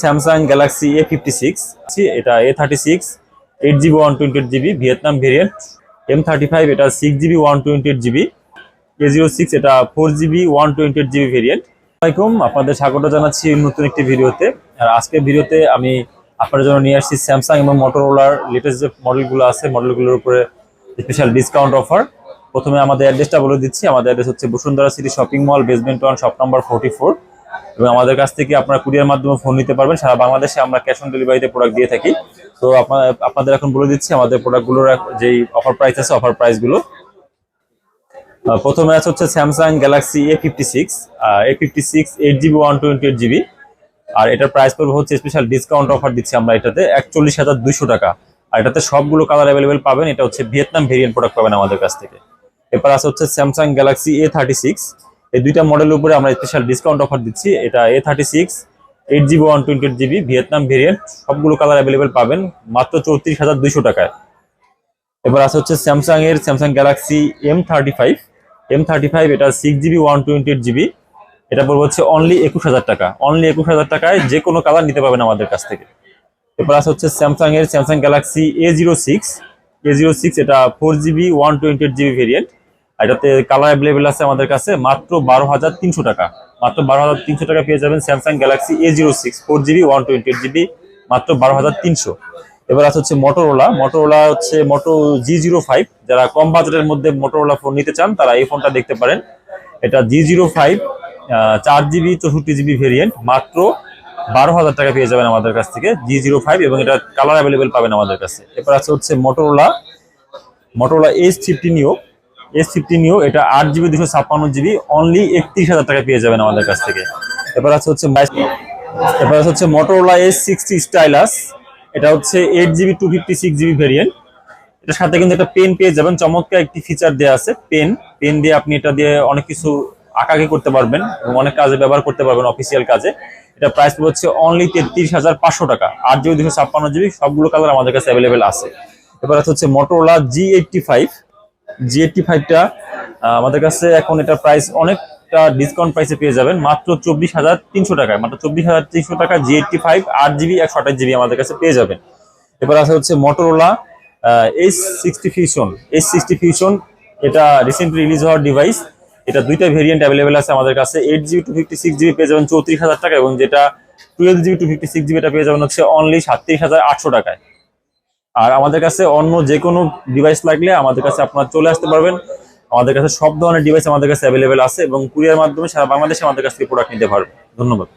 Samsung Galaxy A56 এটা A36 8GB 128GB Vietnam variant, M35 এটা 6GB 128GB, A06 এটা 4GB 128GB variant. আসসালামু আলাইকুম, আপনাদের স্বাগত জানাচ্ছি নতুন একটি ভিডিওতে। আর আজকের ভিডিওতে আমি আপনাদের জন্য নিয়ে আসছি স্যামসাং এবং মোটরোলার লেটেস্ট যে মডেলগুলো আছে মডেলগুলোর উপরে স্পেশাল ডিসকাউন্ট অফার। প্রথমে আমাদের অ্যাড্রেসটা বলে দিচ্ছি। আমাদের অ্যাড্রেস হচ্ছে Bashundhara city shopping mall, basement 1, shop number 44। এবং আমাদের কাছ থেকে আপনারা কুরিয়ার মাধ্যমে ফোন নিতে পারবেন। সারা বাংলাদেশে আমরা ক্যাশ অন ডেলিভারিতে প্রোডাক্ট দিয়ে থাকি। তো আপনাদের এখন বলে দিচ্ছি আমাদের প্রোডাক্টগুলোর যেই অফার প্রাইস আছে, অফার প্রাইসগুলো। প্রথমে আছে হচ্ছে Samsung Galaxy A56 8GB 128GB। আর এটার প্রাইস পড়বে হচ্ছে স্পেশাল ডিসকাউন্ট অফার দিচ্ছি আমরা এটাতে 41,200 টাকা। আর এটাতে সবগুলো কালার অ্যাভেলেবেল পাবেন। এটা হচ্ছে ভিয়েতনাম ভেরিয়েন্ট প্রোডাক্ট পাবেন আমাদের কাছ থেকে। এরপর আছে হচ্ছে স্যামসাং গ্যালাক্সি A36। এই দুইটা মডেলের উপরে আমরা স্পেশাল ডিসকাউন্ট অফার দিচ্ছি। এটা A36 8GB 128GB Vietnam variant, সবগুলো কালার অ্যাভেলেবেল পাবেন মাত্র 34,200 টাকায়। এবার আছে হচ্ছে স্যামসাং গ্যালাক্সি M35 এটা 6GB 128GB। এটা পড়বে হচ্ছে অনলি 21,000 টাকা। অনলি 21,000 টাকায় যে কোনো কালার নিতে পারবেন আমাদের কাছ থেকে। এরপর আছে হচ্ছে স্যামসাং গ্যালাক্সি A06 এটা 4GB 128GB ভেরিয়েন্ট। এটাতে কালার অ্যাভেলেবেল আছে আমাদের কাছে মাত্র 12,300 টাকা। মাত্র 12,300 টাকা পেয়ে যাবেন Samsung Galaxy A06 4GB 128GB মাত্র 12,300। এবার আছে হচ্ছে মোটরোলা হচ্ছে Moto G05। যারা কম বাজেটের মধ্যে মোটরোলা ফোন নিতে চান তারা এই ফোনটা দেখতে পারেন। এটা G05 4GB 64GB ভেরিয়েন্ট, মাত্র 12,000 টাকা পেয়ে যাবেন আমাদের কাছ থেকে G05, এবং এটা কালার অ্যাভেলেবেল পাবেন আমাদের কাছে। এরপর আছে হচ্ছে মোটরোলা S50 Neo এটা 8GB 256GB অনলি 31,000 টাকা পেয়ে যাবেন আমাদের কাছ থেকে। এরপর আছে হচ্ছে মোটরোলা S60 স্টাইলাস। এটা হচ্ছে 8GB 256GB ভেরিয়েন্ট। এটার সাথে কিন্তু একটা পেন পেয়ে যাবেন। চমৎকার একটি ফিচার দেওয়া আছে, পেন দিয়ে আপনি এটা দিয়ে অনেক কিছু আঁকাআঁকি করতে পারবেন এবং অনেক কাজে ব্যবহার করতে পারবেন, অফিসিয়াল কাজে। এটা প্রাইস হচ্ছে অনলি 33,500 টাকা। 8GB 256GB সবগুলো কালার আমাদের কাছে অ্যাভেলেবেল আছে। এবার হচ্ছে মোটরোলা G85টা আমাদের কাছে এখন এটা প্রাইস অনেকটা ডিসকাউন্ট প্রাইসে পেয়ে যাবেন মাত্র 24,300 টাকায়। মাত্র 24,300 টাকা G85 8GB 128GB আমাদের কাছে পেয়ে যাবেন। এবার আছে হচ্ছে মোটরোলা S60 Fusion। এটা রিসেন্টলি রিলিজ হওয়ার ডিভাইস। এটা দুইটা ভেরিয়েন্ট অ্যাভেলেবেল আছে আমাদের কাছে। 8GB 256GB পেয়ে যাবেন 34,000 টাকা, এবং যেটা 12GB 256GB এটা পেয়ে যাবেন হচ্ছে অনলি 37,800 টাকায়। আর আমাদের কাছে অন্য যে কোনো ডিভাইস লাগলে আমাদের কাছে আপনারা চলে আসতে পারবেন। আমাদের কাছে সব ধরনের ডিভাইস আমাদের কাছে অ্যাভেলেবেল আছে, এবং কুরিয়ার মাধ্যমে সারা বাংলাদেশে আমাদের কাছ থেকে প্রোডাক্ট নিতে পারবেন। ধন্যবাদ।